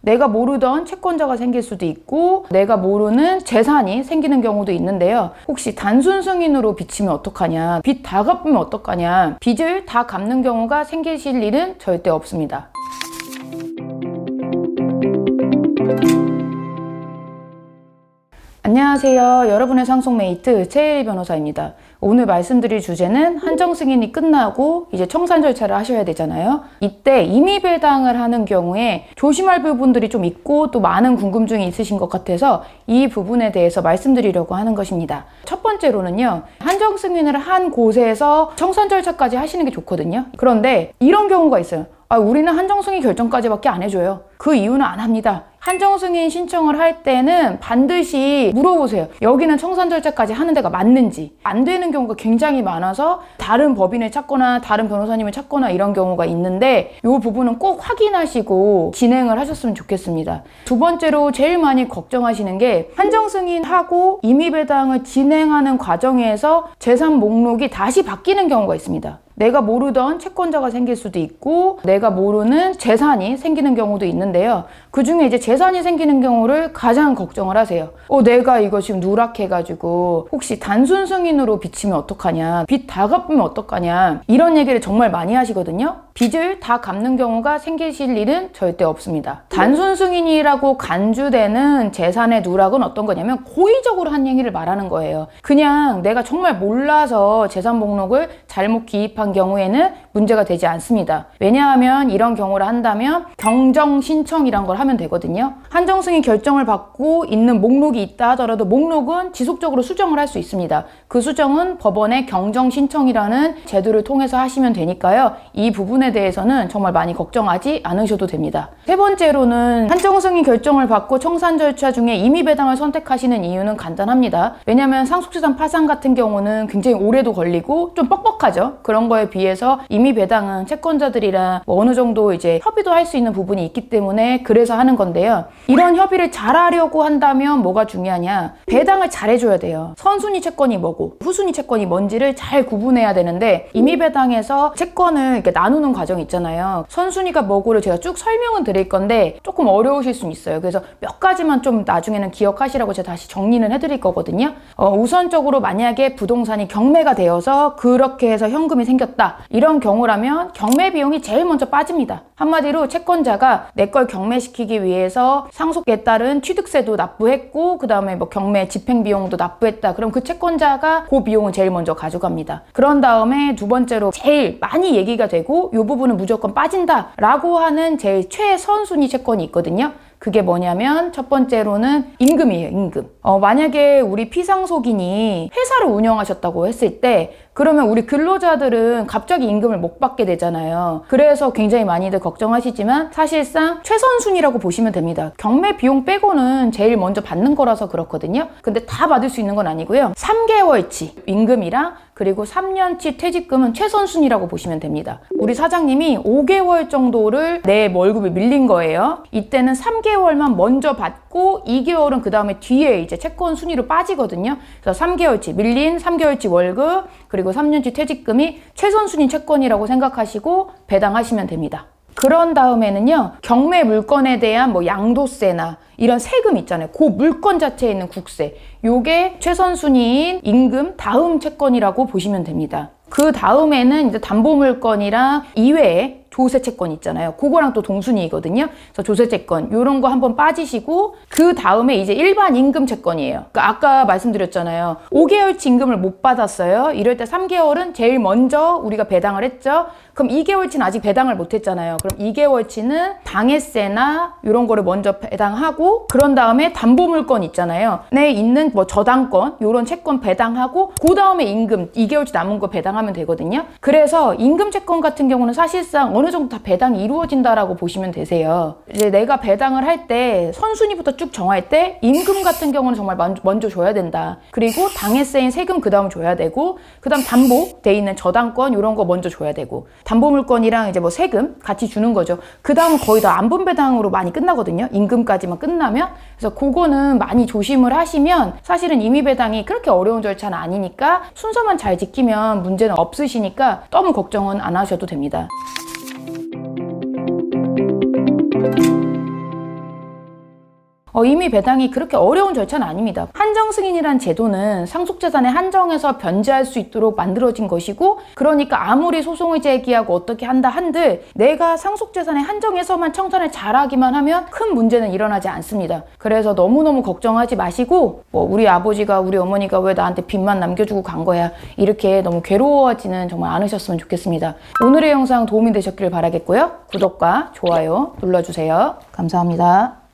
내가 모르던 채권자가 생길 수도 있고 내가 모르는 재산이 생기는 경우도 있는데요. 혹시 단순 승인으로 빚지면 어떡하냐, 빚 다 갚으면 어떡하냐, 빚을 다 갚는 경우가 생기실 일은 절대 없습니다. 안녕하세요. 여러분의 상속메이트 최혜리 변호사입니다. 오늘 말씀드릴 주제는 한정 승인이 끝나고 이제 청산 절차를 하셔야 되잖아요. 이때 임의 배당을 하는 경우에 조심할 부분들이 좀 있고 또 많은 궁금증이 있으신 것 같아서 이 부분에 대해서 말씀드리려고 하는 것입니다. 첫 번째로는요, 한정 승인을 한 곳에서 청산 절차까지 하시는 게 좋거든요. 그런데 이런 경우가 있어요. 우리는 한정 승인 결정까지밖에 안 해줘요. 그 이유는 안 합니다. 한정 승인 신청을 할 때는 반드시 물어보세요. 여기는 청산 절차까지 하는 데가 맞는지. 안 되는 경우가 굉장히 많아서 다른 법인을 찾거나 다른 변호사님을 찾거나 이런 경우가 있는데 이 부분은 꼭 확인하시고 진행을 하셨으면 좋겠습니다. 두 번째로 제일 많이 걱정하시는 게 한정 승인하고 임의 배당을 진행하는 과정에서 재산 목록이 다시 바뀌는 경우가 있습니다. 내가 모르던 채권자가 생길 수도 있고 내가 모르는 재산이 생기는 경우도 있는데요. 그 중에 이제 재산이 생기는 경우를 가장 걱정을 하세요. 내가 이거 지금 누락해가지고 혹시 단순 승인으로 빚지면 어떡하냐, 빚 다 갚으면 어떡하냐, 이런 얘기를 정말 많이 하시거든요. 빚을 다 갚는 경우가 생기실 일은 절대 없습니다. 단순 승인이라고 간주되는 재산의 누락은 어떤 거냐면 고의적으로 한 행위를 말하는 거예요. 그냥 내가 정말 몰라서 재산 목록을 잘못 기입한 경우에는 문제가 되지 않습니다. 왜냐하면 이런 경우를 한다면 경정 신청이란 걸 하면 되거든요. 한정 승인 결정을 받고 있는 목록이 있다 하더라도 목록은 지속적으로 수정을 할 수 있습니다. 그 수정은 법원의 경정 신청이라는 제도를 통해서 하시면 되니까요. 이 부분에 대해서는 정말 많이 걱정하지 않으셔도 됩니다. 세 번째로는 한정 승인 결정을 받고 청산 절차 중에 임의 배당을 선택하시는 이유는 간단합니다. 왜냐하면 상속재산 파산 같은 경우는 굉장히 오래도 걸리고 좀 뻑뻑하죠. 그런 거에 비해서 임의 배당은 채권자들이랑 어느 정도 이제 협의도 할 수 있는 부분이 있기 때문에 그래서 하는 건데요. 이런 협의를 잘하려고 한다면 뭐가 중요하냐? 배당을 잘해줘야 돼요. 선순위 채권이 뭐고 후순위 채권이 뭔지를 잘 구분해야 되는데 임의 배당에서 채권을 이렇게 나누는 과정이 있잖아요. 선순위가 뭐고를 제가 쭉 설명은 드릴 건데 조금 어려우실 수는 있어요. 그래서 몇 가지만 좀 나중에는 기억하시라고 제가 다시 정리는 해드릴 거거든요. 우선적으로 만약에 부동산이 경매가 되어서 그렇게 해서 현금이 생겼다. 이런 경우라면 경매 비용이 제일 먼저 빠집니다. 한마디로 채권자가 내 걸 경매시키기 위해서 상속에 따른 취득세도 납부했고 그 다음에 뭐 경매 집행 비용도 납부했다. 그럼 그 채권자가 그 비용을 제일 먼저 가져갑니다. 그런 다음에 두 번째로 제일 많이 얘기가 되고 이 부분은 무조건 빠진다 라고 하는 제일 최선순위 채권이 있거든요. 그게 뭐냐면 첫 번째로는 임금이에요. 임금. 만약에 우리 피상속인이 회사를 운영하셨다고 했을 때 그러면 우리 근로자들은 갑자기 임금을 못 받게 되잖아요. 그래서 굉장히 많이들 걱정하시지만 사실상 최선순위라고 보시면 됩니다. 경매 비용 빼고는 제일 먼저 받는 거라서 그렇거든요. 근데 다 받을 수 있는 건 아니고요. 3개월치 임금이랑 그리고 3년치 퇴직금은 최선순위라고 보시면 됩니다. 우리 사장님이 5개월 정도를 내 월급을 밀린 거예요. 이때는 3개월만 먼저 받고 2개월은 그 다음에 뒤에 이제 채권 순위로 빠지거든요. 그래서 3개월치 밀린 3개월치 월급 그리고 3년치 퇴직금이 최선순위 채권이라고 생각하시고 배당하시면 됩니다. 그런 다음에는요, 경매 물건에 대한 뭐 양도세나 이런 세금 있잖아요. 그 물건 자체에 있는 국세. 요게 최선순위인 임금 다음 채권이라고 보시면 됩니다. 그 다음에는 이제 담보물건이랑 이외에 조세채권 있잖아요. 그거랑 또 동순위이거든요. 그래서 조세채권 요런 거 한번 빠지시고 그 다음에 이제 일반 임금채권이에요. 그러니까 아까 말씀드렸잖아요. 5개월치 임금을 못 받았어요. 이럴 때 3개월은 제일 먼저 우리가 배당을 했죠. 그럼 2개월치는 아직 배당을 못 했잖아요. 그럼 2개월치는 방해세나 이런 거를 먼저 배당하고 그런 다음에 담보물건 있잖아요. 내 있는 뭐 저당권 이런 채권 배당하고 그 다음에 임금 2개월치 남은 거 배당하면 되거든요. 그래서 임금채권 같은 경우는 사실상 어느 정도 다 배당이 이루어진다라고 보시면 되세요. 이제 내가 배당을 할 때 선순위부터 쭉 정할 때 임금 같은 경우는 정말 먼저 줘야 된다. 그리고 방해세인 세금 그 다음 줘야 되고 그 다음 담보 돼 있는 저당권 이런 거 먼저 줘야 되고 담보물건이랑 이제 뭐 세금 같이 주는 거죠. 그 다음은 거의 다 안분배당으로 많이 끝나거든요. 임금까지만 끝나면. 그래서 그거는 많이 조심을 하시면 사실은 임의배당이 그렇게 어려운 절차는 아니니까 순서만 잘 지키면 문제는 없으시니까 너무 걱정은 안 하셔도 됩니다. 이미 배당이 그렇게 어려운 절차는 아닙니다. 한정승인이란 제도는 상속재산의 한정에서 변제할 수 있도록 만들어진 것이고, 그러니까 아무리 소송을 제기하고 어떻게 한다 한들 내가 상속재산의 한정에서만 청산을 잘하기만 하면 큰 문제는 일어나지 않습니다. 그래서 너무너무 걱정하지 마시고, 우리 아버지가 우리 어머니가 왜 나한테 빚만 남겨주고 간 거야, 이렇게 너무 괴로워하지는 정말 않으셨으면 좋겠습니다. 오늘의 영상 도움이 되셨기를 바라겠고요. 구독과 좋아요 눌러주세요. 감사합니다.